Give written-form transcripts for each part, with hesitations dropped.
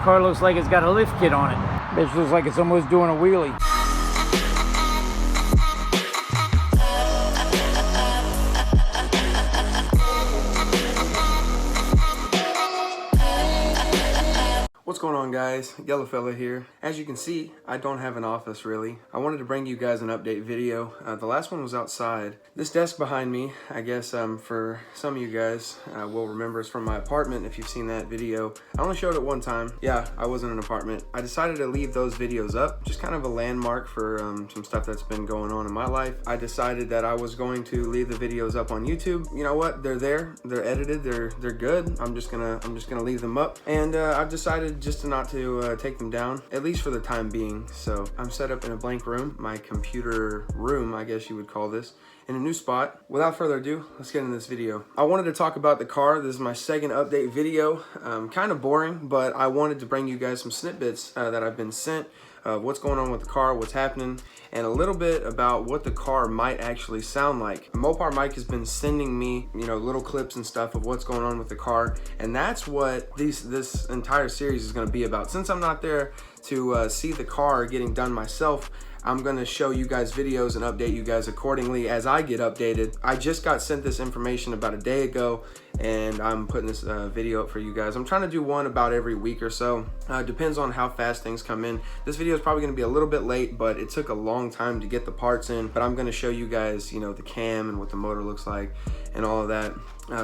Car looks like it's got a lift kit on it. Bitch looks like it's almost doing a wheelie. What's going on, guys? Yellow Fella here. As you can see, I don't have an office really. I wanted to bring you guys an update video. The last one was outside. This desk behind me, I guess for some of you guys will remember, is from my apartment if you've seen that video. I only showed it one time. Yeah, I was in an apartment. I decided to leave those videos up, just kind of a landmark for some stuff that's been going on in my life. I decided that I was going to leave the videos up on YouTube. You know what? They're there. They're edited. They're good. I'm just gonna leave them up, and I've decided just not to take them down, at least for the time being. So I'm set up in a blank room, my computer room, I guess you would call this, in a new spot. Without further ado, let's get into this video. I wanted to talk about the car. This is my second update video. Kind of boring, but I wanted to bring you guys some snippets that I've been sent of what's going on with the car, what's happening, and a little bit about what the car might actually sound like. Mopar Mike has been sending me, little clips and stuff of what's going on with the car, and that's what this entire series is going to be about. Since I'm not there to see the car getting done myself, I'm gonna show you guys videos and update you guys accordingly as I get updated. I just got sent this information about a day ago, and I'm putting this video up for you guys. I'm trying to do one about every week or so. Depends on how fast things come in. This video is probably gonna be a little bit late, but it took a long time to get the parts in. But I'm gonna show you guys, the cam and what the motor looks like and all of that,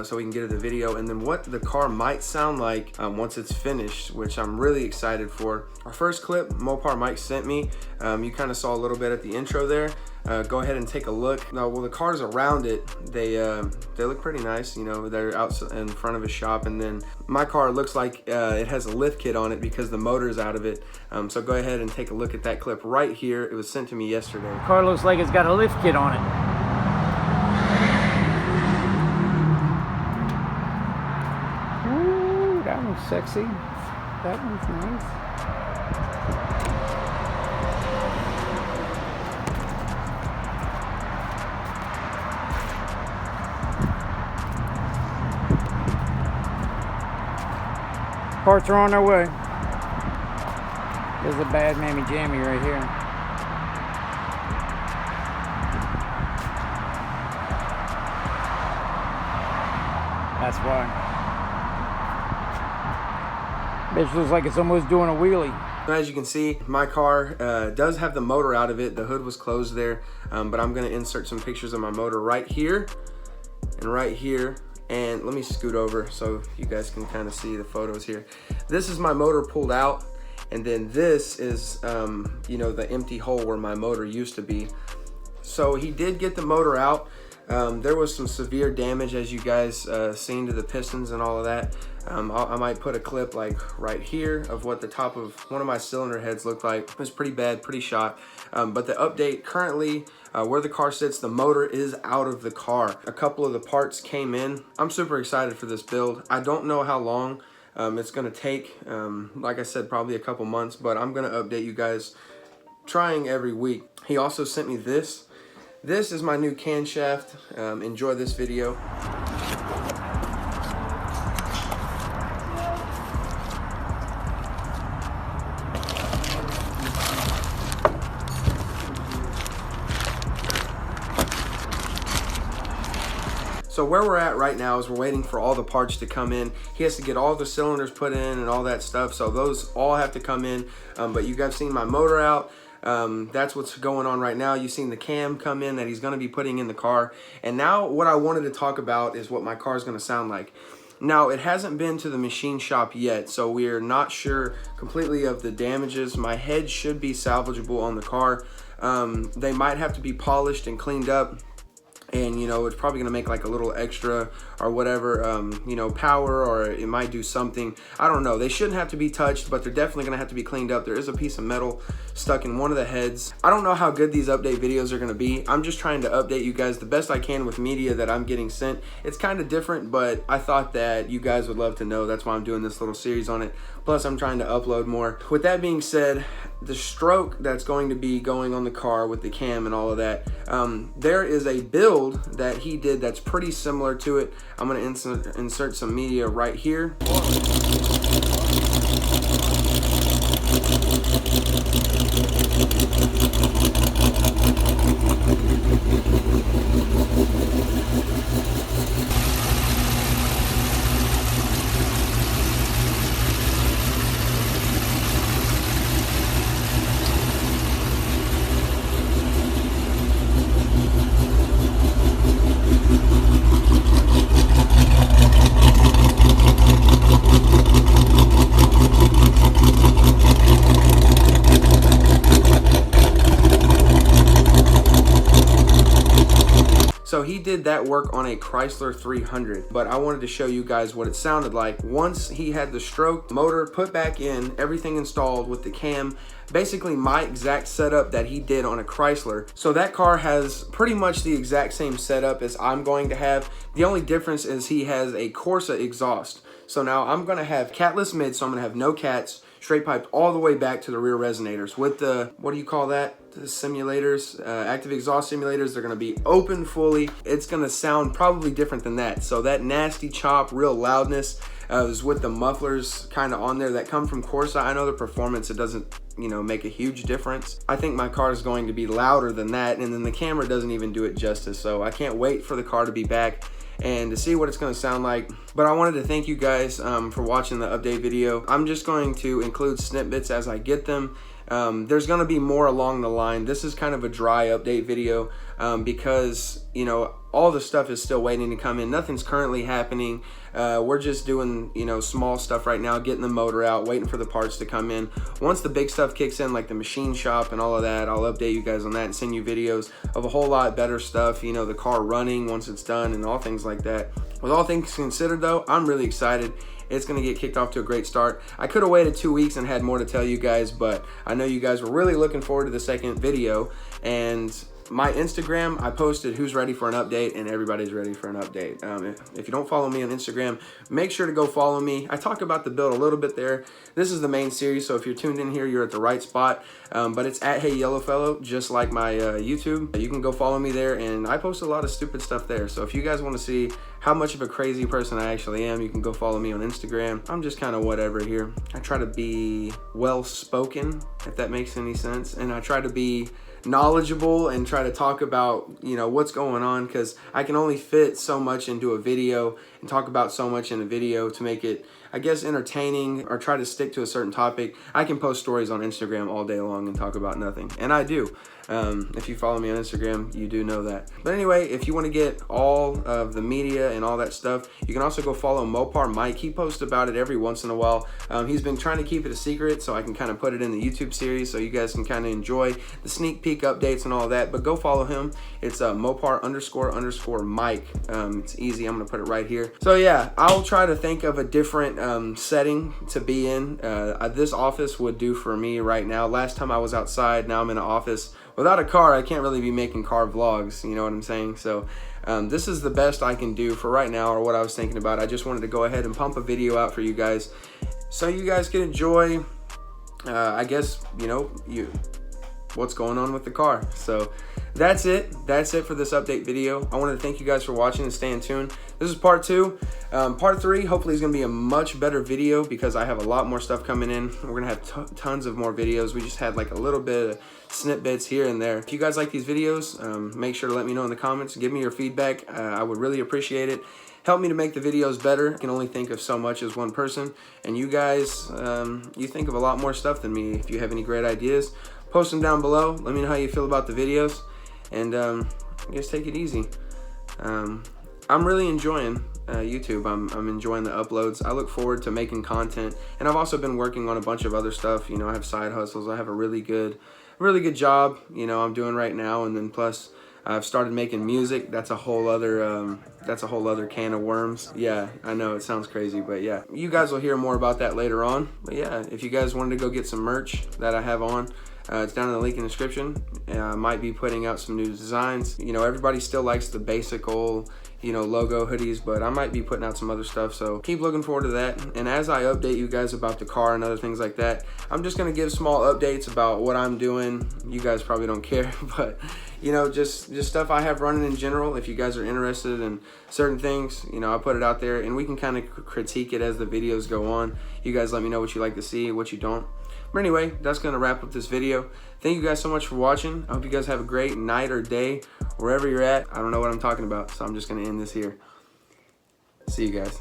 so we can get to the video, and then what the car might sound like once it's finished, which I'm really excited for. Our first clip, Mopar Mike sent me. You kind of saw a little bit at the intro there. Go ahead and take a look. Now, well, the cars around it, they look pretty nice. They're out in front of a shop, and then my car looks like it has a lift kit on it because the motor's out of it. So go ahead and take a look at that clip right here. It was sent to me yesterday. Car looks like it's got a lift kit on it. Ooh, that one's sexy. That one's nice. Parts are on their way. There's a bad mammy jammy right here. That's why. Bitch looks like it's almost doing a wheelie. As you can see, my car does have the motor out of it. The hood was closed there, but I'm gonna insert some pictures of my motor right here and right here. And let me scoot over so you guys can kind of see the photos here. This is my motor pulled out, and then this is, the empty hole where my motor used to be. So he did get the motor out. There was some severe damage, as you guys seen, to the pistons and all of that. I might put a clip like right here of what the top of one of my cylinder heads looked like. It was pretty bad, pretty shot. But the update currently, where the car sits, the motor is out of the car. A couple of the parts came in. I'm super excited for this build. I don't know how long it's gonna take. Like I said, probably a couple months, but I'm gonna update you guys trying every week. He also sent me this. This is my new camshaft. Enjoy this video. So where we're at right now is we're waiting for all the parts to come in. He has to get all the cylinders put in and all that stuff. So those all have to come in. But you guys seen my motor out. That's what's going on right now. You've seen the cam come in that he's going to be putting in the car. And now what I wanted to talk about is what my car is going to sound like. Now, it hasn't been to the machine shop yet, so we're not sure completely of the damages. My head should be salvageable on the car. They might have to be polished and cleaned up. And it's probably gonna make like a little extra or whatever, power, or it might do something. I don't know. They shouldn't have to be touched, but they're definitely gonna have to be cleaned up. There is a piece of metal stuck in one of the heads. I don't know how good these update videos are gonna be. I'm just trying to update you guys the best I can with media that I'm getting sent. It's kind of different, but I thought that you guys would love to know. That's why I'm doing this little series on it. Plus, I'm trying to upload more. With that being said, the stroke that's going to be going on the car with the cam and all of that, there is a build that he did that's pretty similar to it. I'm gonna insert some media right here. did that work on a Chrysler 300, but I wanted to show you guys what it sounded like once he had the stroke motor put back in, everything installed with the cam, basically my exact setup that he did on a Chrysler. So that car has pretty much the exact same setup as I'm going to have. The only difference is he has a Corsa exhaust. So now I'm gonna have catless mids, so I'm gonna have no cats, straight piped all the way back to the rear resonators with the, what do you call that? The simulators, active exhaust simulators. They're gonna be open fully. It's gonna sound probably different than that. So that nasty chop, real loudness is with the mufflers kind of on there that come from Corsa. I know the performance, it doesn't, you know, make a huge difference. I think my car is going to be louder than that, and then the camera doesn't even do it justice. So I can't wait for the car to be back and to see what it's going to sound like. But I wanted to thank you guys for watching the update video. I'm just going to include snippets as I get them. There's going to be more along the line. This is kind of a dry update video because, you know, all the stuff is still waiting to come in. Nothing's currently happening. We're just doing, you know, small stuff right now, getting the motor out, waiting for the parts to come in. Once the big stuff kicks in, like the machine shop and all of that, I'll update you guys on that and send you videos of a whole lot better stuff, you know, the car running once it's done and all things like that. With all things considered though, I'm really excited. It's going to get kicked off to a great start. I could have waited 2 weeks and had more to tell you guys, but I know you guys were really looking forward to the second video. And my Instagram, I posted who's ready for an update, and everybody's ready for an update. If you don't follow me on Instagram, make sure to go follow me. I talk about the build a little bit there. This is the main series, so if you're tuned in here, you're at the right spot. But it's at Hey Yellowfellow, just like my YouTube. You can go follow me there, and I post a lot of stupid stuff there. So if you guys want to see how much of a crazy person I actually am, you can go follow me on Instagram. I'm just kind of whatever here. I try to be well-spoken, if that makes any sense, and I try to be knowledgeable and try to talk about, you know, what's going on, because I can only fit so much into a video and talk about so much in a video to make it, I guess, entertaining, or try to stick to a certain topic. I can post stories on Instagram all day long and talk about nothing, and I do. If you follow me on Instagram, you do know that. But anyway, if you want to get all of the media and all that stuff, you can also go follow Mopar Mike. He posts about it every once in a while. He's been trying to keep it a secret so I can kind of put it in the YouTube series so you guys can kind of enjoy the sneak peek updates and all that. But go follow him. It's Mopar__Mike. It's easy. I'm going to put it right here. So yeah, I'll try to think of a different setting to be in. This office would do for me right now. Last time I was outside, now I'm in an office. Without a car, I can't really be making car vlogs, you know what I'm saying? So this is the best I can do for right now, or what I was thinking about. I just wanted to go ahead and pump a video out for you guys so you guys can enjoy, I guess, you know, what's going on with the car. So that's it for this update video. I wanted to thank you guys for watching and staying tuned. This is part 2. Part 3 hopefully is going to be a much better video because I have a lot more stuff coming in. We're going to have tons of more videos. We just had like a little bit of snippets here and there. If you guys like these videos, make sure to let me know in the comments. Give me your feedback. I would really appreciate it. Help me to make the videos better. I can only think of so much as one person, and you guys, you think of a lot more stuff than me. If you have any great ideas, post them down below. Let me know how you feel about the videos, and I guess take it easy. I'm really enjoying YouTube. I'm enjoying the uploads. I look forward to making content, and I've also been working on a bunch of other stuff. You know, I have side hustles. I have a really good job, you know, I'm doing right now, and then plus I've started making music. That's a whole other can of worms. Yeah, I know it sounds crazy, but yeah, you guys will hear more about that later on. But yeah, if you guys wanted to go get some merch that I have on, it's down in the link in the description. I might be putting out some new designs. You know, everybody still likes the basic old, you know, logo hoodies, but I might be putting out some other stuff, so keep looking forward to that. And as I update you guys about the car and other things like that, I'm just gonna give small updates about what I'm doing. You guys probably don't care, but you know, just stuff I have running in general. If you guys are interested in certain things, you know, I put it out there, and we can kind of critique it as the videos go on. You guys let me know what you like to see, what you don't. But anyway, that's gonna wrap up this video. Thank you guys so much for watching. I hope you guys have a great night or day, wherever you're at. I don't know what I'm talking about, so I'm just gonna end this here. See you guys.